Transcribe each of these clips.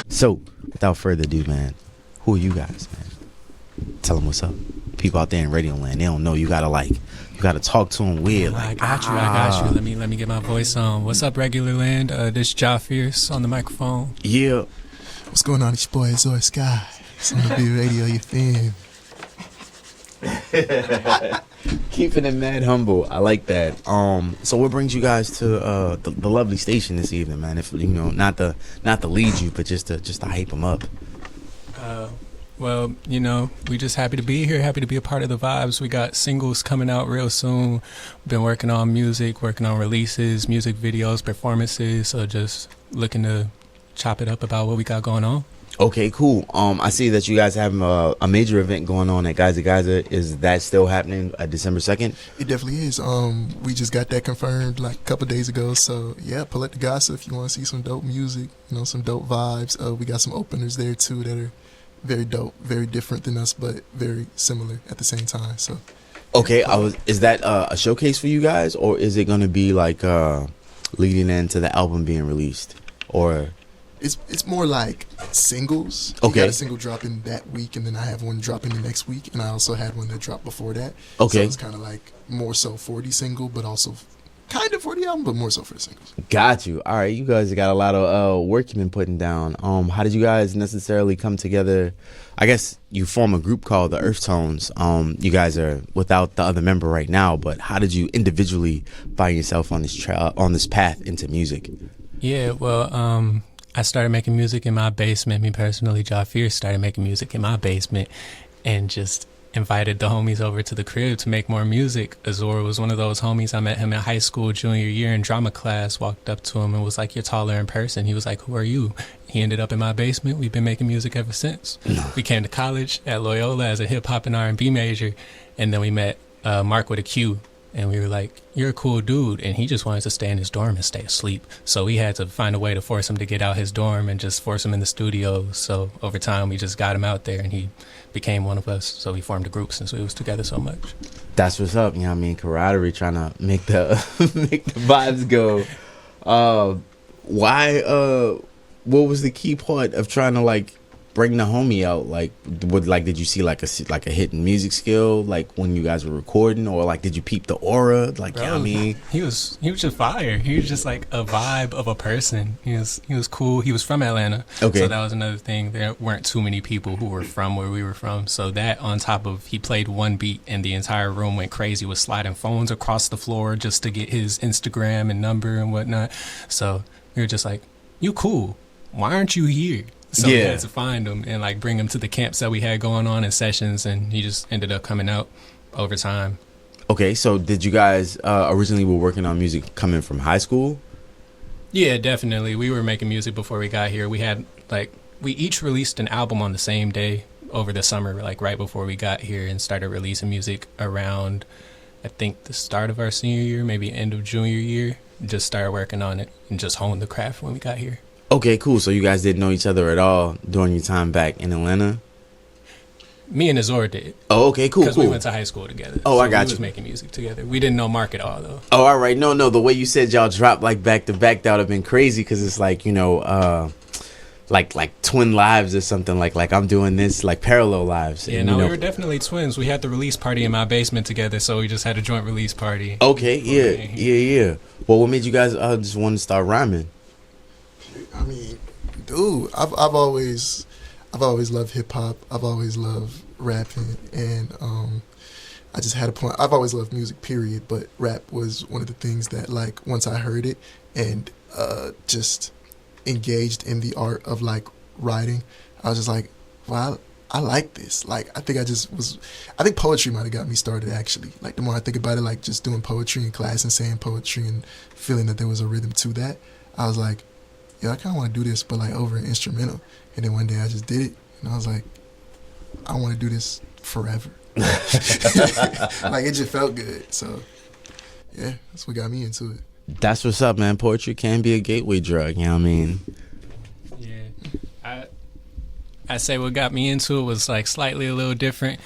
So, without further ado, man, who are you guys, man? Tell them what's up. People out there in radio land, they don't know. You gotta talk to them weird. I got you. Let me get my voice on. What's up, regular land? This Fearce on the microphone. Yeah. What's going on? It's your boy Azure Skyz on the B Radio. You fam? Keeping it mad humble. I like that. So what brings you guys to the lovely station this evening, man? If you know, not to lead you, but just to hype them up. Well, you know, we just happy to be here, happy to be a part of the vibes. We got singles coming out real soon. Been working on music, working on releases, music videos, performances. So just looking to chop it up about what we got going on. Okay, cool. I see that you guys have a major event going on at Skyz. Is that still happening December 2nd? It definitely is. We just got that confirmed like a couple days ago. So yeah, pull up the gossip if you want to see some dope music, you know, some dope vibes. We got some openers there too that are very dope, very different than us, but very similar at the same time. So okay, is that a showcase for you guys, or is it going to be like leading into the album being released, or? It's more like singles. Okay. You got a single dropping that week, and then I have one dropping the next week, and I also had one that dropped before that. Okay. So it's kind of like more so for the single, but also kind of for the album, but more so for the singles. Got you. All right, you guys got a lot of work you've been putting down. How did you guys necessarily come together? I guess you form a group called the Earth Tones. You guys are without the other member right now, but how did you individually find yourself on this path into music? Yeah, well, I started making music in my basement. Me personally, Fearce started making music in my basement and just invited the homies over to the crib to make more music. Azure was one of those homies. I met him in high school, junior year in drama class, walked up to him and was like, "You're taller in person." He was like, "Who are you?" He ended up in my basement. We've been making music ever since. We came to college at Loyola as a hip hop and R&B major. And then we met Mark with a Q. And we were like, "You're a cool dude." And he just wanted to stay in his dorm and stay asleep. So we had to find a way to force him to get out his dorm and just force him in the studio. So over time, we just got him out there and he became one of us. So we formed a group since we was together so much. That's what's up. You know what I mean? Camaraderie, trying to make the make the vibes go. What was the key part of trying to like bring the homie out? Like, did you see like a hidden music skill like when you guys were recording, or like did you peep the aura? Like, Bro, you know what I mean? He was just fire. He was just like a vibe of a person. He was cool. He was from Atlanta. Okay. So that was another thing. There weren't too many people who were from where we were from. So that on top of he played one beat and the entire room went crazy with sliding phones across the floor just to get his Instagram and number and whatnot. So we were just like, "You cool. Why aren't you here?" So we had to find him and like bring him to the camps that we had going on in sessions, and he just ended up coming out over time. Okay, so did you guys originally were working on music coming from high school? Yeah, definitely. We were making music before we got here. We had we each released an album on the same day over the summer, like right before we got here, and started releasing music around, I think, the start of our senior year, maybe end of junior year. Just started working on it and just honed the craft when we got here. Okay, cool. So you guys didn't know each other at all during your time back in Atlanta? Me and Azure did. Oh, okay, cool. Because we went to high school together. Oh, so I got we you. was making music together. We didn't know Mark at all, though. Oh, all right. No. The way you said y'all dropped like back to back, that would have been crazy because it's like, you know, like twin lives or something. Like I'm doing this, like parallel lives. Yeah, and, no, you know, we were definitely twins. We had the release party in my basement together, so we just had a joint release party. Okay, yeah. Well, what made you guys just want to start rhyming? I mean, dude, I've always loved hip hop. I've always loved rapping, and I just had a point. I've always loved music, period. But rap was one of the things that, like, once I heard it and just engaged in the art of like writing, I was just like, wow, I like this. Like, I think poetry might have got me started, actually. Like, the more I think about it, like just doing poetry in class and saying poetry and feeling that there was a rhythm to that, I was like, yeah, I kind of want to do this, but like over an instrumental. And then one day I just did it, and I was like, I want to do this forever. Like, it just felt good. So yeah, that's what got me into it. That's what's up, man. Poetry can be a gateway drug, you know what I mean? Yeah. I say what got me into it was like slightly a little different.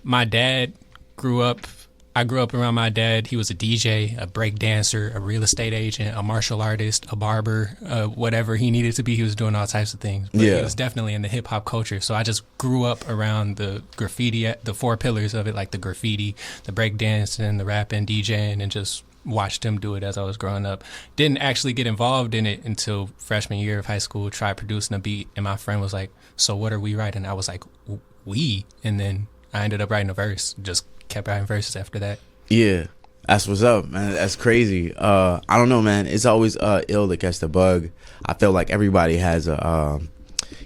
My dad grew up I grew up around my dad. He was a DJ, a break dancer, a real estate agent, a martial artist, a barber, whatever he needed to be. He was doing all types of things. But he was definitely in the hip hop culture. So I just grew up around the graffiti, the four pillars of it, like the graffiti, the break dancing, the rapping, DJing, and just watched him do it as I was growing up. Didn't actually get involved in it until freshman year of high school. Tried producing a beat, and my friend was like, "So what are we writing?" I was like, "We," and then I ended up writing a verse. Just kept writing verses after that. Yeah, that's what's up, man. That's crazy. I don't know, man. It's always ill to catch the bug. I feel like everybody has a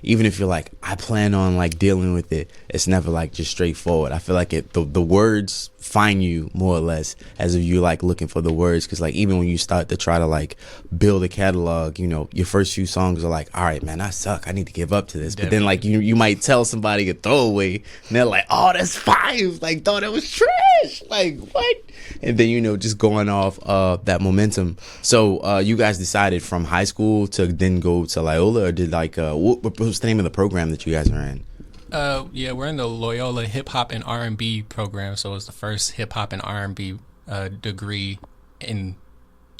even if you're like, I plan on like dealing with it, it's never like just straightforward. I feel like the words find you more or less as if you like looking for the words, because like even when you start to try to like build a catalog, you know, your first few songs are like, all right, man, I suck, I need to give up to this. But then like you might tell somebody a throwaway and they're like, oh, that's fine, like thought it was trash, like what? And then, you know, just going off that momentum. So you guys decided from high school to then go to Loyola, or did like what was the name of the program that you guys are in? Yeah, we're in the Loyola Hip Hop and R&B program, so it was the first hip hop and R&B degree in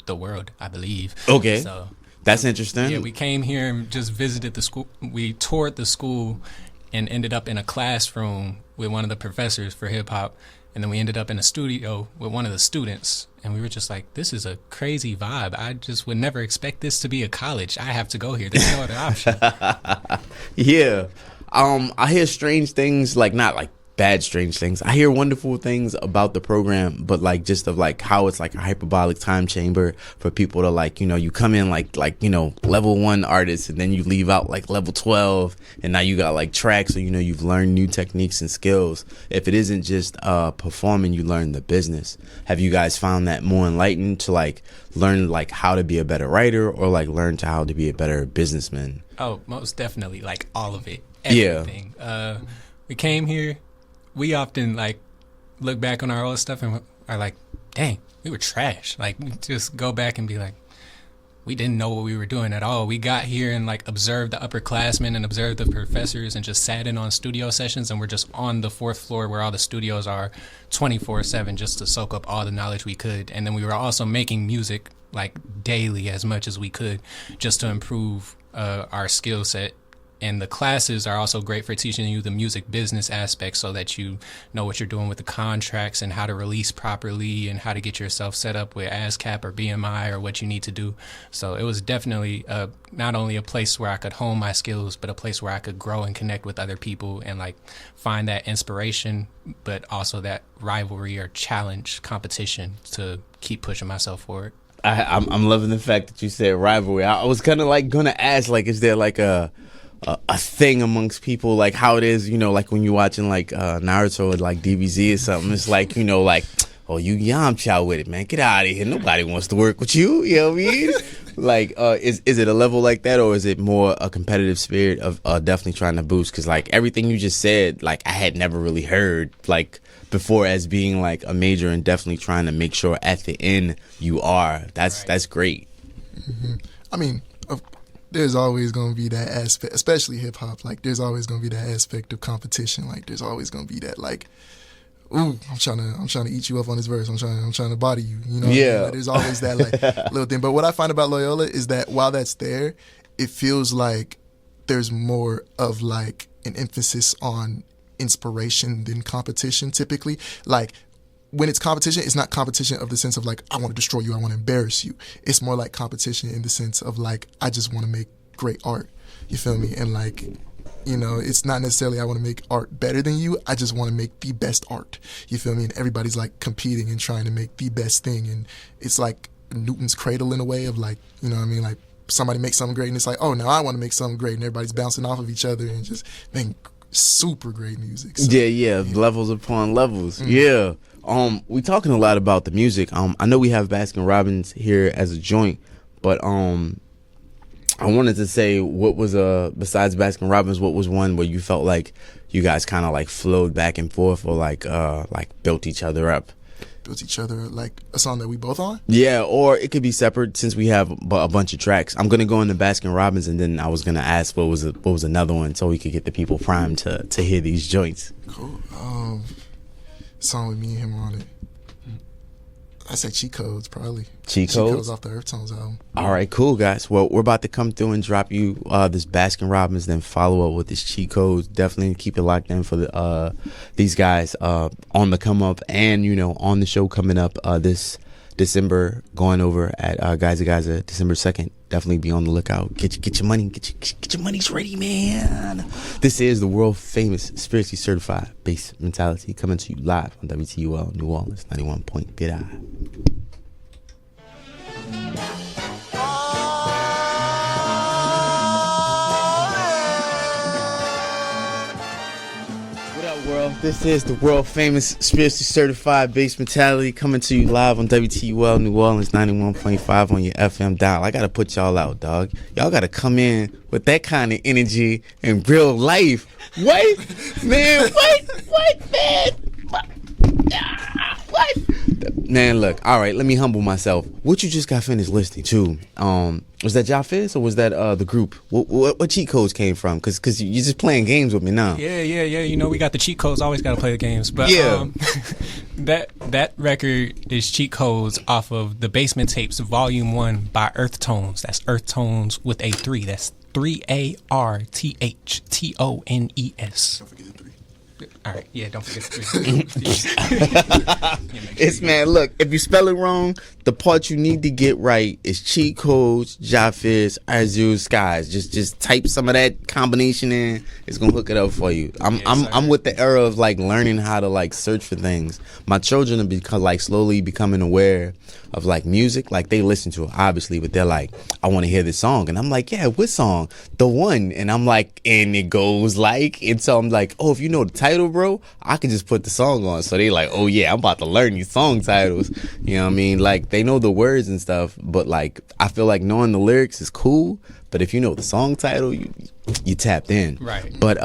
the world, I believe. Okay, so that's interesting. Yeah, we came here and just visited the school. We toured the school and ended up in a classroom with one of the professors for hip hop, and then we ended up in a studio with one of the students, and we were just like, this is a crazy vibe. I just would never expect this to be a college. I have to go here. There's no other option. Yeah. I hear strange things, like not like bad strange things. I hear wonderful things about the program, but like just of like how it's like a hyperbolic time chamber for people to like, you know, you come in like you know, level 1 artists, and then you leave out like level 12, and now you got like tracks, so you know you've learned new techniques and skills. If it isn't just performing, you learn the business. Have you guys found that more enlightened to like learn like how to be a better writer, or like learn to how to be a better businessman? Oh, most definitely, like all of it. Everything. Yeah. We came here. We often like look back on our old stuff and are like, dang, we were trash. Like, we just go back and be like, we didn't know what we were doing at all. We got here and like observed the upperclassmen and observed the professors and just sat in on studio sessions, and we're just on the 4th floor where all the studios are 24/7 just to soak up all the knowledge we could. And then we were also making music like daily as much as we could just to improve our skill set. And the classes are also great for teaching you the music business aspect, so that you know what you're doing with the contracts and how to release properly and how to get yourself set up with ASCAP or BMI or what you need to do. So it was definitely not only a place where I could hone my skills, but a place where I could grow and connect with other people and like find that inspiration, but also that rivalry or challenge competition to keep pushing myself forward. I'm loving the fact that you said rivalry. I was kind of like gonna ask, like, is there like a thing amongst people, like how it is, you know, like when you're watching like Naruto or like DBZ or something, it's like, you know, like, oh, you Yamcha with it, man, get out of here, nobody wants to work with you, you know what I mean? Like is it a level like that, or is it more a competitive spirit of definitely trying to boost? Because like everything you just said, like I had never really heard like before as being like a major, and definitely trying to make sure at the end you are. That's great. Mm-hmm. I mean, there's always going to be that aspect, especially hip hop. Like, there's always going to be that aspect of competition. Like, there's always going to be that, like, ooh, I'm trying to eat you up on this verse. I'm trying to body you. You know? Yeah. Like, there's always that like little thing. But what I find about Loyola is that while that's there, it feels like there's more of like an emphasis on inspiration than competition. Typically, like, when it's competition, it's not competition of the sense of like, I want to destroy you, I want to embarrass you. It's more like competition in the sense of like, I just want to make great art. You feel me? And like, you know, it's not necessarily I want to make art better than you. I just want to make the best art. You feel me? And everybody's like competing and trying to make the best thing. And it's like Newton's cradle in a way of like, you know what I mean? Like somebody makes something great and it's like, oh, now I want to make something great. And everybody's bouncing off of each other and just making super great music. So, yeah, levels upon levels. Mm-hmm. Yeah. We talking a lot about the music. I know we have Baskin Robbins here as a joint, but I wanted to say, what was besides Baskin Robbins, what was one where you felt like you guys kind of like flowed back and forth, or like built each other up? Built each other, like a song that we both on? Yeah, or it could be separate since we have a bunch of tracks. I'm gonna go into Baskin Robbins, and then I was gonna ask what was another one, so we could get the people primed to hear these joints. Cool. Song with me and him on it. I say cheat codes, probably. Cheat Cheat codes? codes off the Earth Tones album. All right, cool, guys. Well, we're about to come through and drop you this Baskin Robbins, then follow up with this cheat codes. Definitely keep it locked in for these guys on the come up, and on the show coming up this December, going over at Skyz December 2nd. Definitely be on the lookout. Get your money, get your monies ready, man. This is the world famous spiritually certified bass mentality coming to you live on WTUL New Orleans 91.5. World. This is the world famous spiritually certified bass mentality coming to you live on WTUL New Orleans 91.5 on your FM dial. I gotta put y'all out, dog. Y'all gotta come in with that kind of energy in real life. What? Man, what, man? What? Man, look, all right, let me humble myself. What you just got finished listening to, was that Fearce or was that the group? What cheat codes came from? Because you're just playing games with me now. Yeah. We got the cheat codes. Always got to play the games. But yeah. that record is cheat codes off of the Basement Tapes Volume 1 by Earth Tones. That's Earth Tones with a 3. That's 3ARTHTONES. Don't forget the 3. All right, yeah, don't forget the 3. It's, man, look, if you spell it wrong, the part you need to get right is cheat codes, Fearce, Azure, Skyz. Just type some of that combination in. It's gonna hook it up for you. I'm with the era of like learning how to like search for things. My children are slowly becoming aware of like music. Like they listen to it obviously, but they're like, I want to hear this song, and I'm like, yeah, what song? The one. And I'm like, and it goes like, and so I'm like, oh, if you know the title, bro, I can just put the song on. So they like, oh yeah, I'm about to learn these song titles. You know what I mean? Like they know the words and stuff, but like I feel like knowing the lyrics is cool, but if you know the song title, you tapped in. Right. But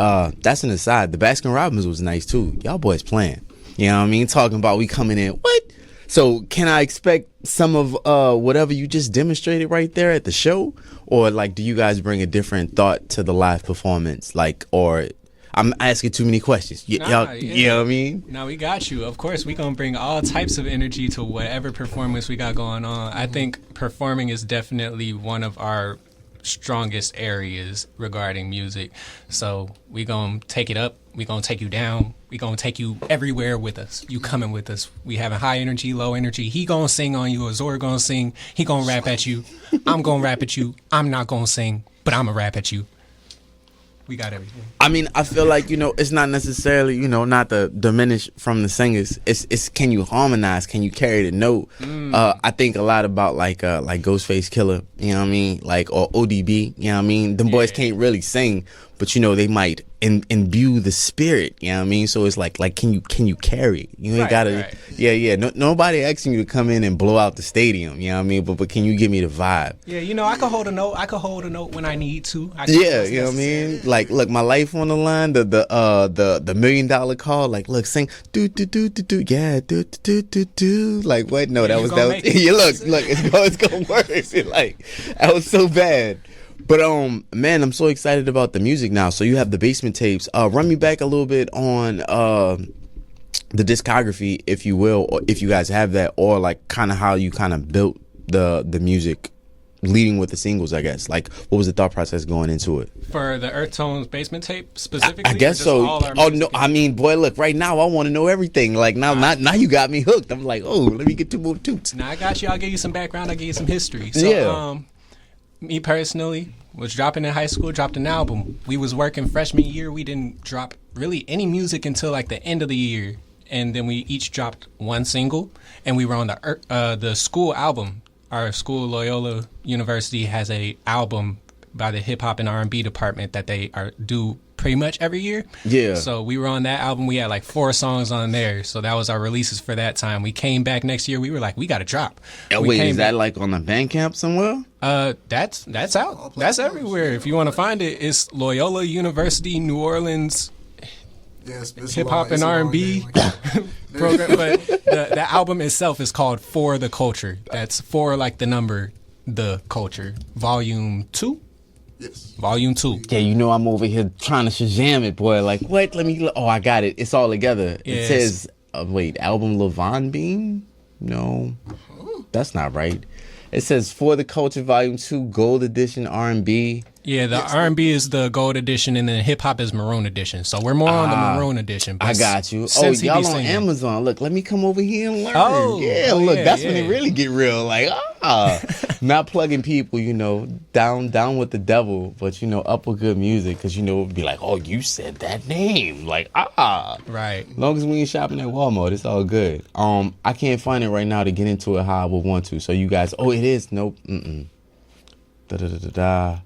that's an aside. The Baskin Robbins was nice too. Y'all boys playing. You know what I mean? Talking about we coming in. What? So can I expect some of whatever you just demonstrated right there at the show? Or like do you guys bring a different thought to the live performance? Like, or I'm asking too many questions. You know what I mean? No, we got you. Of course, we going to bring all types of energy to whatever performance we got going on. I think performing is definitely one of our strongest areas regarding music. So we going to take it up. We going to take you down. We going to take you everywhere with us. You coming with us. We having high energy, low energy. He going to sing on you. Azure going to sing. He going to rap at you. I'm going to rap at you. I'm not going to sing, but I'm going to rap at you. We got everything. I mean, I feel like, it's not necessarily, not to diminish from the singers. It's can you harmonize? Can you carry the note? I think a lot about like Ghostface Killer, you know what I mean? Like, or ODB, you know what I mean? Them boys can't really sing, but they might imbue the spirit, you know what I mean? So it's like can you carry it? You ain't gotta, right. Nobody asking you to come in and blow out the stadium, you know what I mean? But can you give me the vibe? Yeah, I can hold a note. I can hold a note when I need to. You know what I mean? Like, look, my life on the line, the $1 million call. Like, look, sing do do do do do, yeah, do do do do. Like, what? No, that was yeah. Look, it's gonna work. Like, that was so bad. But man, I'm so excited about the music now. So you have the Basement Tapes. Run me back a little bit on the discography, if you will, or if you guys have that, or like kind of how you kind of built the music, leading with the singles, I guess. Like, what was the thought process going into it? For the Earth Tones Basement Tape specifically? I guess so. Oh no, I mean, boy, look, right now I want to know everything. Like now you got me hooked. I'm like, oh, let me get 2 more toots. Now I got you. I'll give you some background. I'll give you some history. So, me personally was dropping in high school, dropped an album. We was working freshman year. We didn't drop really any music until like the end of the year. And then we each dropped one single, and we were on the school album. Our school, Loyola University, has a album by the hip hop and R&B department that they do pretty much every year. Yeah. So we were on that album. We had like 4 songs on there. So that was our releases for that time. We came back next year. We were like, we got to drop. Wait, is that like on the Bandcamp somewhere? That's out. That's everywhere. If you want to find it, it's Loyola University, New Orleans. Yes, hip hop and R&B program, but the album itself is called For the Culture. That's for like the number, the culture. Volume 2. Yes. Volume 2. Yeah, I'm over here trying to Shazam it, boy. Like, what? I got it. It's all together. Yes. It says, wait, album Levon Bean? No, that's not right. It says For the Culture Volume 2 Gold Edition R&B. Yeah, the R&B is the gold edition, and then hip hop is maroon edition. So we're more on the maroon edition. I got you. Oh, since he y'all be on singing- Amazon. Look, let me come over here and learn. Oh, look, yeah, that's yeah. when it really get real. Like, not plugging people, down with the devil, but, up with good music. Because, it'd be like, oh, you said that name. Like, Right. As long as we ain't shopping at Walmart, it's all good. I can't find it right now to get into it how I would want to. So you guys, it is. Nope. Da-da-da-da-da.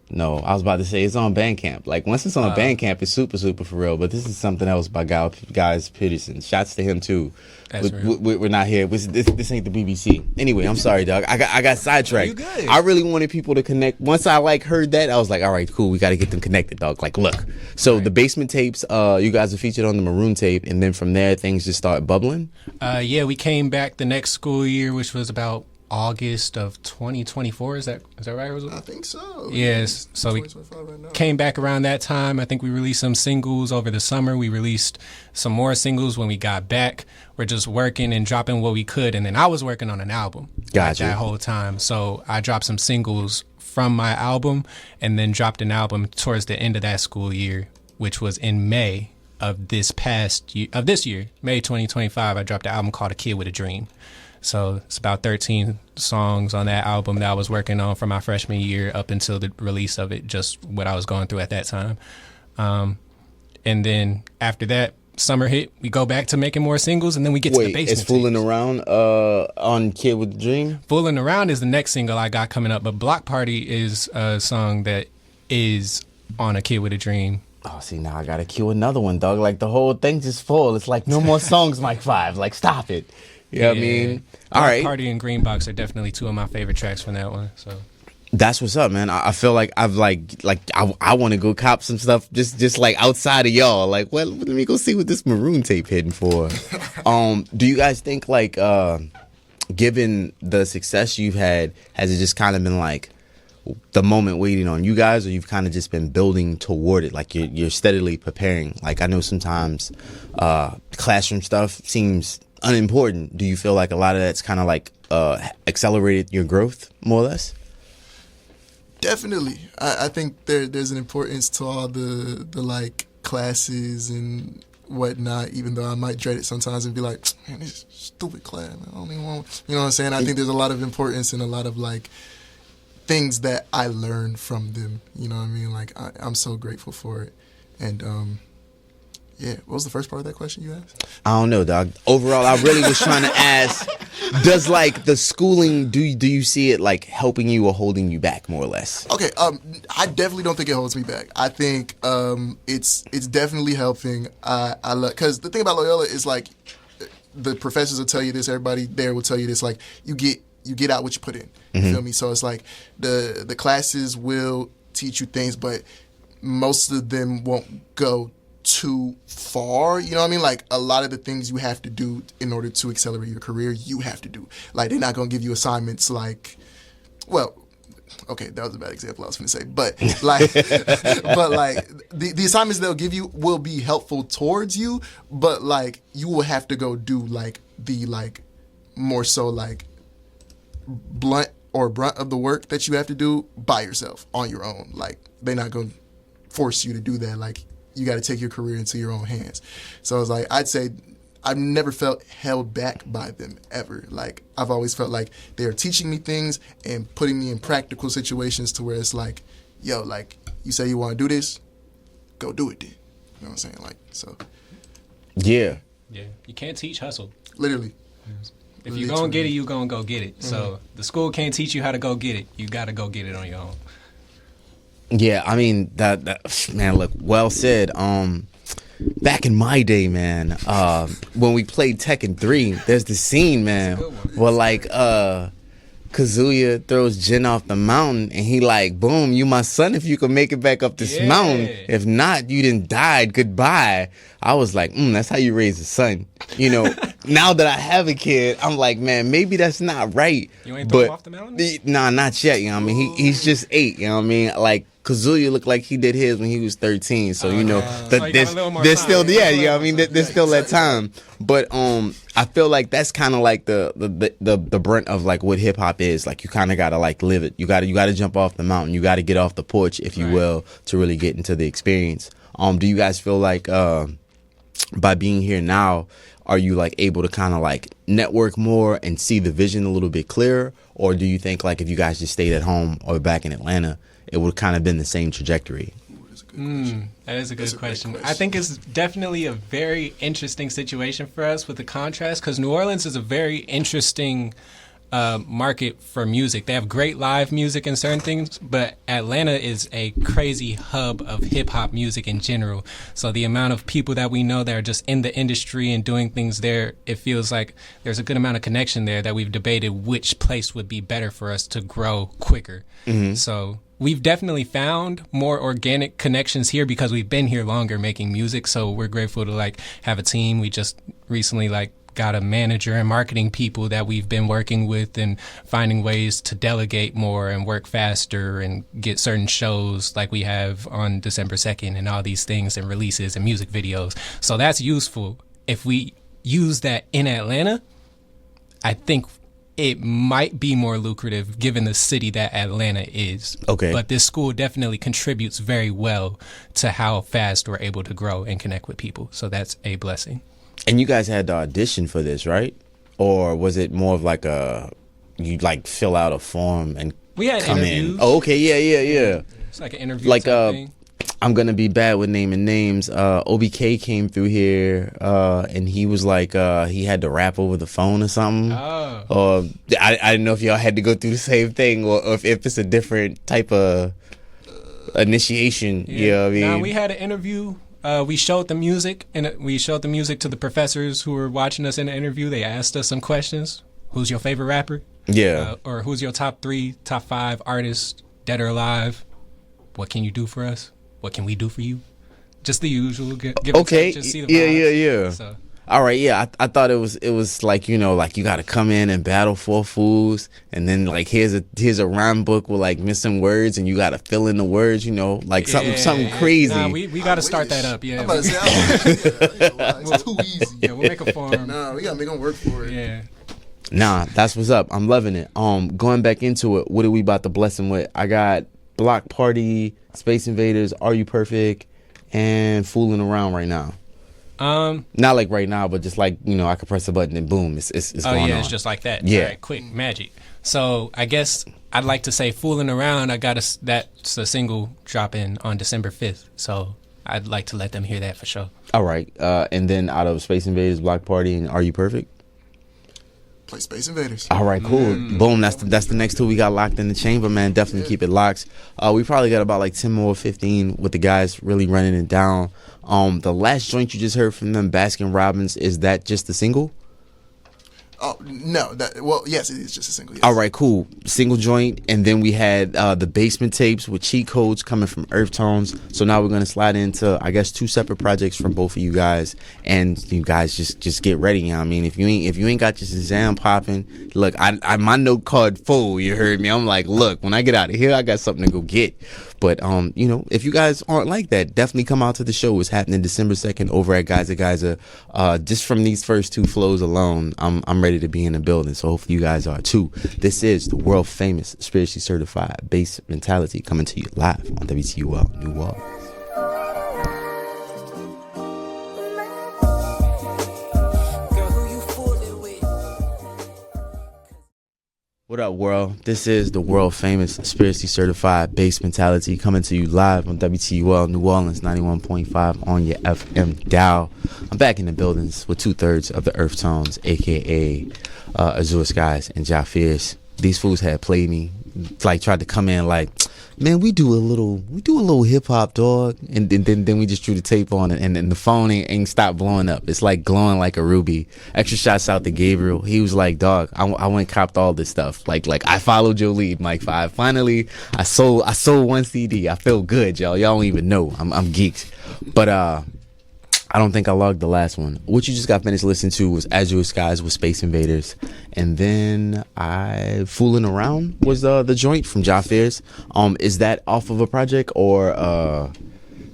No, I was about to say it's on Bandcamp. Like, once it's on Bandcamp, it's super, super for real. But this is something else by Guys Peterson. Shouts to him, too. That's real. We're not here. This ain't the BBC. Anyway, I'm sorry, dog. I got sidetracked. You good. I really wanted people to connect. Once I, heard that, I was like, all right, cool. We got to get them connected, dog. Like, look. So the Basement tapes, you guys are featured on the Maroon tape. And then from there, things just start bubbling? Yeah, we came back the next school year, which was about August of 2024. Is that right? I think so. Yes. So we right now. came back around that time. I think we released some singles over the summer. We released some more singles when we got back. We're just working and dropping what we could. And then I was working on an album Gotcha. that whole time. So I dropped some singles from my album and then dropped an album towards the end of that school year, which was in May of this year, May 2025. I dropped an album called A Kid with a Dream. So it's about 13 songs on that album that I was working on from my freshman year up until the release of it, just what I was going through at that time. And then after that, summer hit, we go back to making more singles, and then we get to the Basement it's Fooling tapes. Around on Kid with the Dream? Fooling Around is the next single I got coming up, but Block Party is a song that is on A Kid with a Dream. Oh, see, now I got to cue another one, dog. Like, the whole thing just full. It's like, no more songs, Mike5ive. Like, stop it. You know what I mean? All Block right. Party and Green Box are definitely two of my favorite tracks from that one. So That's what's up, man. I feel like I want to go cop some stuff just like outside of y'all. Like, well, let me go see what this Maroon tape hitting for. Do you guys think, like, given the success you've had, has it just kind of been like the moment waiting on you guys, or you've kind of just been building toward it? Like, you're steadily preparing. Like, I know sometimes classroom stuff seems unimportant. Do you feel like a lot of that's kind of like accelerated your growth more or less? Definitely. I think there's an importance to all the like classes and whatnot, even though I might dread it sometimes and be like, man, this stupid class, man, I don't even want, you know what I'm saying? I think there's a lot of importance and a lot of like things that I learned from them, you know what I mean? Like, I'm so grateful for it. And yeah, what was the first part of that question you asked? I don't know, dog. Overall, I really was trying to ask, does like the schooling, do you see it like helping you or holding you back more or less? Okay, I definitely don't think it holds me back. I think it's definitely helping. I love, because the thing about Loyola is like the professors will tell you this, everybody there will tell you this, like you get out what you put in. You feel me? So it's like the classes will teach you things, but most of them won't go too far, you know what I mean? Like, a lot of the things you have to do in order to accelerate your career, you have to do. Like, they're not going to give you assignments like, well, okay, that was a bad example I was going to say, but like, the assignments they'll give you will be helpful towards you, but like, you will have to go do like the like more so like brunt of the work that you have to do by yourself on your own. Like, they're not going to force you to do that. Like, you got to take your career into your own hands. So it's like, I'd say I've never felt held back by them ever. Like, I've always felt like they are teaching me things and putting me in practical situations to where it's like, yo, like, you say you want to do this, go do it then. You know what I'm saying? Like, so. Yeah. yeah, you can't teach hustle. Literally. If you're going to get it, you're going to go get it. So the school can't teach you how to go get it. You got to go get it on your own. Yeah, I mean, that man, look, well said. Back in my day, man, when we played Tekken 3, there's the scene, man, where like Kazuya throws Jin off the mountain and he like, boom, you my son if you can make it back up this mountain. If not, you done died. Goodbye. I was like, that's how you raise a son. You know, now that I have a kid, I'm like, man, maybe that's not right. You ain't throw him off the mountain? Nah, not yet. You know what I mean? He's just 8. You know what I mean? Like Kazuya looked like he did his when he was 13. So you know, there's still you know what I mean? There's still that time. But I feel like that's kind of like the brunt of like what hip hop is. Like you kind of gotta like live it. You gotta jump off the mountain. You gotta get off the porch, if you will, to really get into the experience. Do you guys feel like by being here now, are you like able to kind of like network more and see the vision a little bit clearer? Or do you think like if you guys just stayed at home or back in Atlanta, it would kind of been the same trajectory? That is a good question. I think it's definitely a very interesting situation for us with the contrast, because New Orleans is a very interesting market for music. They have great live music and certain things, but Atlanta is a crazy hub of hip hop music in general. So the amount of people that we know that are just in the industry and doing things there, it feels like there's a good amount of connection there that we've debated which place would be better for us to grow quicker. So we've definitely found more organic connections here because we've been here longer making music. So we're grateful to like have a team. We just recently like got a manager and marketing people that we've been working with and finding ways to delegate more and work faster and get certain shows like we have on December 2nd and all these things and releases and music videos. So that's useful. If we use that in Atlanta, I think it might be more lucrative given the city that Atlanta is. Okay. But this school definitely contributes very well to how fast we're able to grow and connect with people. So that's a blessing. And you guys had to audition for this, right? Or was it more of like you like fill out a form and we had come interviews. in? Oh, okay, yeah. It's like an interview like type thing. I'm gonna be bad with naming names. OBK came through here, and he was like, he had to rap over the phone or something. Oh. Or I didn't know if y'all had to go through the same thing, or if it's a different type of initiation. Yeah. You know what I mean? No, we had an interview. We showed the music, and we showed the music to the professors who were watching us in the interview. They asked us some questions. Who's your favorite rapper? Yeah. Or who's your top 3, top 5 artists, dead or alive? What can you do for us? What can we do for you? Just the usual. Okay. Just see the vibes. Yeah. So. All right, yeah. I thought it was like, you know, like you got to come in and battle 4 fools, and then like here's a rhyme book with like missing words, and you got to fill in the words, you know, like something crazy. Nah, we got to start that up. Yeah, I'm about to say, it's too easy. Yeah, we'll make a form. Nah, we gotta make them work for it. Yeah. Nah, that's what's up. I'm loving it. Going back into it, what are we about to bless him with? I got Block Party, Space Invaders, Are You Perfect, and Fooling Around right now. Not like right now, but just like, you know, I could press a button and boom, it's going on. It's just like that. Yeah. All right, quick magic. So I guess I'd like to say Fooling Around. That's a single dropping on December 5th. So I'd like to let them hear that for sure. All right. And then out of Space Invaders, Block Party, and Are You Perfect? Play Space Invaders. All right, cool. Boom. That's the next 2 we got locked in the chamber, man. Definitely keep it locked. We probably got about like 10 more, 15 with the guys really running it down. The last joint you just heard from them, Baskin Robbins, is that just the single? Oh, no. Yes, it is just a single. Yes. All right, cool. Single joint. And then we had the Basement Tapes with cheat codes coming from Earth Tones. So now we're going to slide into, I guess, 2 separate projects from both of you guys. And you guys just get ready. You know what I mean? If you ain't got your Shazam popping, look, I my note card full, you heard me. I'm like, look, when I get out of here, I got something to go get. But, you know, if you guys aren't like that, definitely come out to the show. It's happening December 2nd over at Geyser. Just from these first 2 flows alone, I'm ready to be in the building. So hopefully you guys are too. This is the world famous, spiritually certified bass mentality coming to you live on WTUL New Orleans. What up, world? This is the world famous, spiritually certified bass mentality coming to you live on WTUL New Orleans 91.5 on your FM dial. I'm back in the buildings with 2/3 of the Earth Tones, aka Azure, Skyz, and Fearce. These fools had played me, like tried to come in like, man, we do a little hip hop, dog, and then we just drew the tape on it, and the phone ain't stopped blowing up. It's like glowing like a ruby. Extra shouts out to Gabriel. He was like, dog, I went and copped all this stuff. Like I followed your lead, Mike5ive. Finally, I sold 1 CD. I feel good, y'all. Y'all don't even know. I'm geeked. But I don't think I logged the last one. What you just got finished listening to was Azure Skyz with Space Invaders, and then Fooling Around was the joint from Fearce. Is that off of a project or?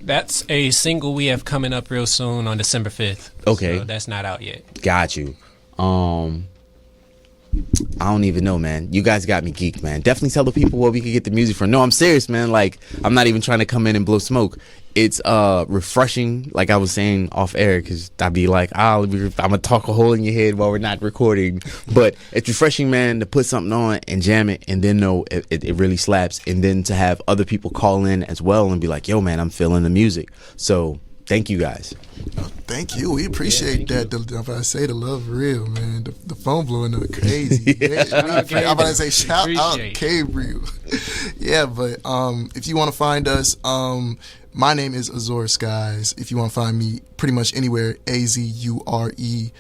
That's a single we have coming up real soon on December 5th. Okay, so that's not out yet. Got you. I don't even know, man. You guys got me geeked, man. Definitely tell the people where we can get the music from. No, I'm serious, man. Like, I'm not even trying to come in and blow smoke. It's refreshing, like I was saying off air, because I'd be like, I'm gonna talk a hole in your head while we're not recording. But it's refreshing, man, to put something on and jam it, and then know it really slaps, and then to have other people call in as well and be like, yo, man, I'm feeling the music. So thank you guys. Thank you. We appreciate that. If I say the love real, man. The phone blowing up crazy. I'm about to say shout out Gabriel. Yeah, but if you want to find us, my name is Azure Skyz. If you want to find me pretty much anywhere, AZURE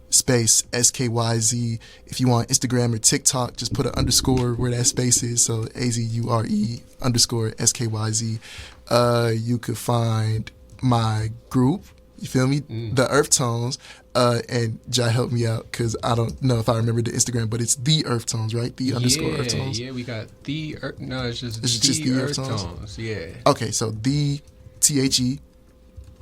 space SKYZ. If you want Instagram or TikTok, just put an underscore where that space is. So AZURE underscore SKYZ. You could find my group, you feel me, the Earth Tones, and Jai helped me out because I don't know if I remember the Instagram, but it's the Earth Tones, right? The underscore Earth Tones. Yeah, we got the Earth. No, it's just the Earth Tones. Yeah. Okay, so the THE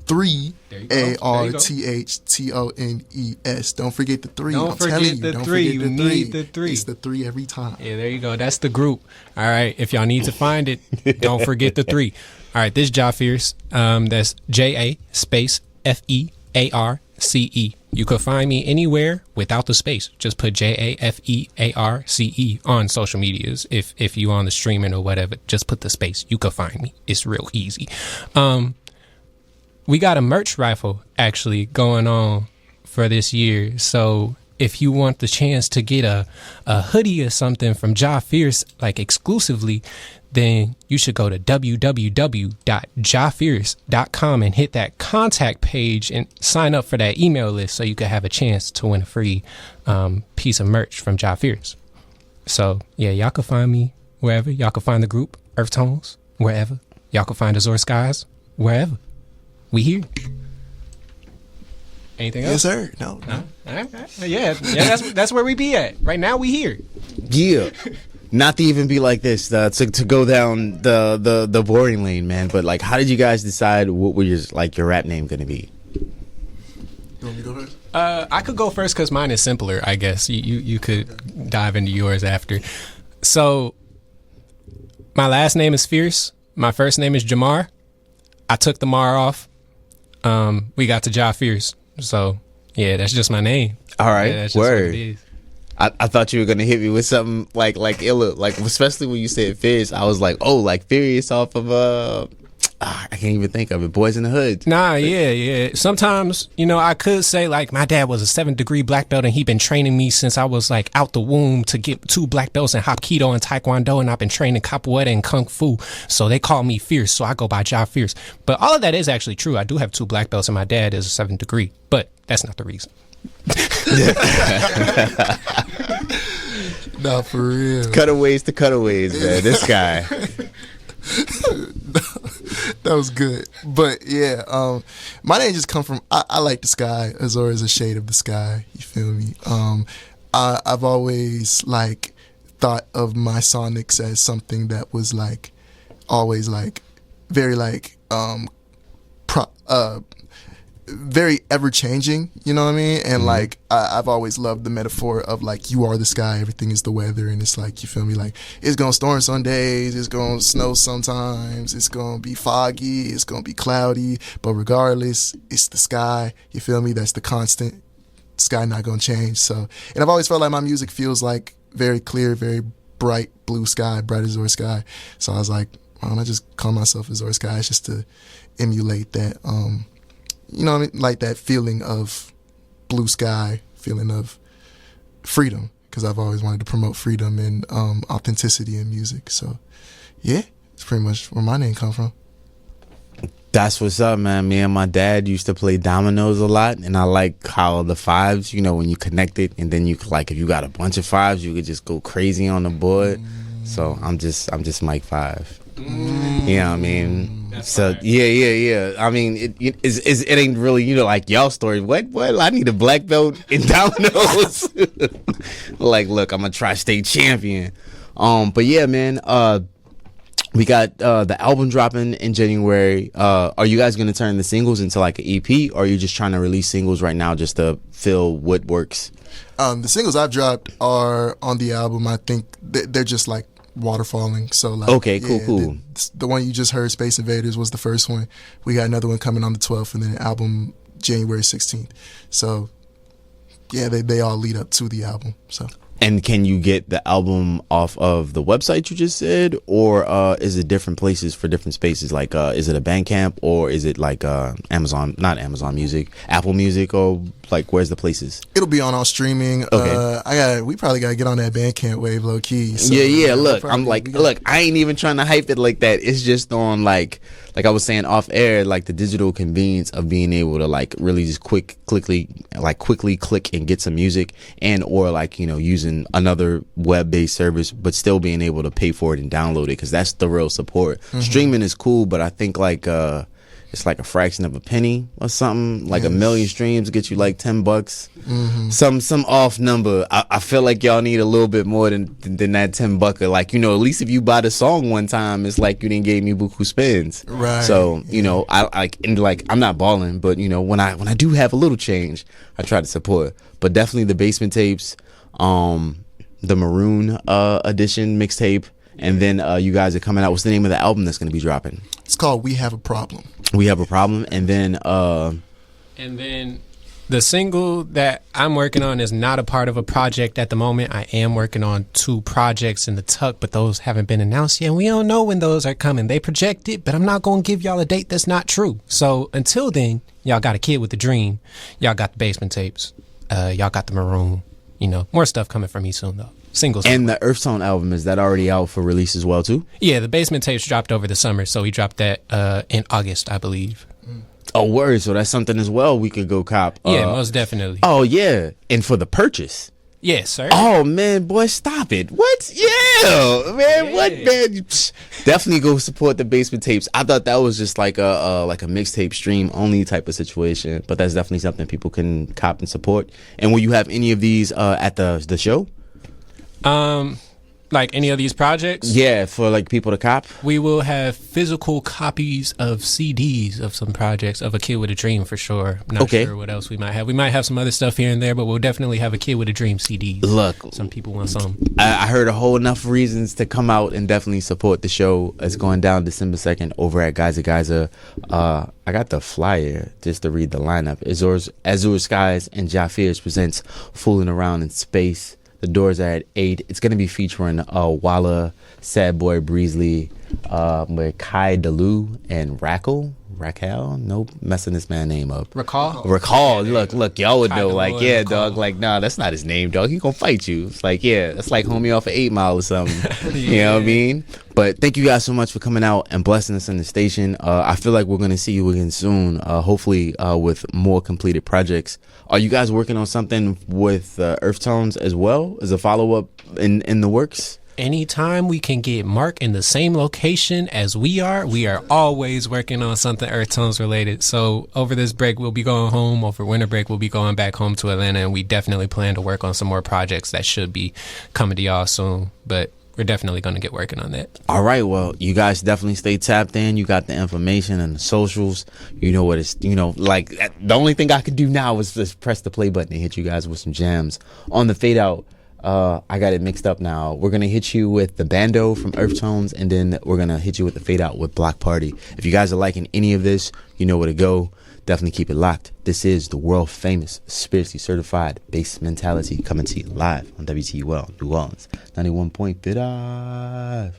3 ARTHTONES. Don't forget the 3. Don't forget the 3. You need the 3. It's the 3 every time. Yeah, there you go. That's the group. All right. If y'all need to find it, don't forget the 3. All right. This is Fearce. That's JA space FEARCE. You could find me anywhere without the space. Just put JAFEARCE on social medias. If you on the streaming or whatever, just put the space. You could find me. It's real easy. We got a merch raffle actually going on for this year. So if you want the chance to get a hoodie or something from Fearce, like exclusively, then you should go to www.jafearce.com and hit that contact page and sign up for that email list so you can have a chance to win a free piece of merch from Fearce. So yeah, y'all can find me wherever. Y'all can find the group Earth Tones wherever. Y'all can find Azure Skyz wherever. We here. Anything else? Yes, sir. No. All right. Yeah. That's where we be at right now. We here. Yeah. Not to even be like this, to go down the boring lane, man. But like, how did you guys decide what was your rap name gonna be? You want me to go first? I could go first because mine is simpler. I guess you could dive into yours after. So, my last name is Fearce. My first name is Jamar. I took the Mar off. We got to Fearce. So yeah, that's just my name. All right, yeah, that's just word. What it is. I thought you were gonna hit me with something like especially when you said Fearce. I was like, oh, like Fearce off of I can't even think of it. Boys in the Hood. Nah, yeah. Sometimes, I could say like my dad was a 7th degree black belt and he been training me since I was like out the womb to get 2 black belts in Hapkido and Taekwondo, and I've been training capoeira and Kung Fu. So they call me Fearce, so I go by Fearce. But all of that is actually true. I do have 2 black belts and my dad is a 7th degree, but that's not the reason. Nah, for real. Cutaways to cutaways, man. This guy. That was good. But yeah, my name just come from I like the sky. Azure is a shade of the sky. You feel me? I've always like thought of my sonics as something that was like always like very like very ever changing, you know what I mean? And like I've always loved the metaphor of like you are the sky, everything is the weather, and it's like, you feel me, like it's gonna storm some days, it's gonna snow sometimes, it's gonna be foggy, it's gonna be cloudy, but regardless, it's the sky, you feel me? That's the constant. Sky not gonna change. So, and I've always felt like my music feels like very clear, very bright blue sky, bright Azure sky. So I was like, why don't I just call myself Azure Skyz just to emulate that you know what I mean? Like that feeling of blue sky, feeling of freedom, because I've always wanted to promote freedom and authenticity in music. So, yeah, it's pretty much where my name comes from. That's what's up, man. Me and my dad used to play dominoes a lot, and I like how the fives, when you connect it, and then you like if you got a bunch of fives, you could just go crazy on the board. So I'm just Mike5ive. You know what I mean? So yeah. I mean, it ain't really like y'all story. What? I need a black belt in dominoes. Like, look, I'm a tri-state champion. But yeah, man. We got the album dropping in January. Are you guys gonna turn the singles into like an EP, or are you just trying to release singles right now just to fill what works? The singles I've dropped are on the album. I think they're just like waterfalling. So like, okay, cool. The one you just heard, Space Invaders, was the first one. We got another one coming on the 12th, and then an album January 16th. So yeah, they all lead up to the album. So. And can you get the album off of the website you just said, or is it different places for different spaces? Like, is it a Bandcamp, or is it like Amazon, not Amazon Music, Apple Music, or like where's the places? It'll be on all streaming. Okay. We probably gotta get on that Bandcamp wave low key. So, yeah. Look, I ain't even trying to hype it like that. It's just on like I was saying off air, like the digital convenience of being able to like really just quickly click and get some music, and or like using another web-based service, but still being able to pay for it and download it, because that's the real support. Streaming is cool, but I think like it's like a fraction of a penny or something. Like 1 million streams get you like $10. Some off number. I feel like y'all need a little bit more than that $10. Like, at least if you buy the song one time, it's like you didn't give me buku spins. Right. So I'm not balling, but when I do have a little change, I try to support. But definitely the Basement tapes, the Maroon edition mixtape, and then you guys are coming out. What's the name of the album that's going to be dropping? It's called We Have a Problem. We Have a Problem. And then the single that I'm working on is not a part of a project at the moment. I am working on 2 projects in the tuck, but those haven't been announced yet. We don't know when those are coming. They project it, but I'm not going to give y'all a date that's not true. So until then, y'all got A Kid with a Dream. Y'all got the Basement tapes. Y'all got the Maroon. More stuff coming from me soon, though. Singles. And the Earth Tone album, is that already out for release as well, too? Yeah, the Basement tapes dropped over the summer, so we dropped that in August, I believe. Oh, word. So that's something as well we could go cop. Yeah, most definitely. Oh, yeah. And for the purchase. Yes, sir. Oh, man, boy, stop it. What? Yeah, man. Yeah. What, man? Definitely go support the Basement tapes. I thought that was just like a mixtape stream only type of situation, but that's definitely something people can cop and support. And will you have any of these at the show? Like any of these projects? Yeah, for like people to cop. We will have physical copies of CDs of some projects of A Kid with a Dream for sure. I'm not sure what else we might have. We might have some other stuff here and there, but we'll definitely have A Kid with a Dream CDs. Look, some people want some. I heard a whole enough reasons to come out and definitely support the show. It's going down December 2nd over at Geyser. I got the flyer just to read the lineup. Azure, Skyz, and Fearce presents Fooling Around in Space. The doors are at 8. It's going to be featuring Walla, Sad Boy Breezley, Mike5ive, and Raquel. Nope, messing this man's name up. Recall. Look, y'all would know. Like, yeah, Recall. Dog. Like, nah, that's not his name, dog. He gonna fight you. It's like, yeah, that's like homie off of 8 Mile or something. You know what I mean? But thank you guys so much for coming out and blessing us in the station. I feel like we're gonna see you again soon. Hopefully, with more completed projects. Are you guys working on something with Earth Tones as well? Is a follow up in the works? Anytime we can get Mark in the same location as we are always working on something Earth Tones related. So over this break, we'll be going home. Over winter break, we'll be going back home to Atlanta, and we definitely plan to work on some more projects that should be coming to y'all soon. But we're definitely going to get working on that. All right. Well, you guys definitely stay tapped in. You got the information and the socials. You know what it's, like the only thing I could do now is just press the play button and hit you guys with some jams on the fade out. I got it mixed up now. We're going to hit you with the Bando from Earth Tones, and then we're going to hit you with the fade out with Block Party. If you guys are liking any of this, you know where to go. Definitely keep it locked. This is the world famous, spiritually certified Bass Mentality coming to you live on WTUL New Orleans 91.5.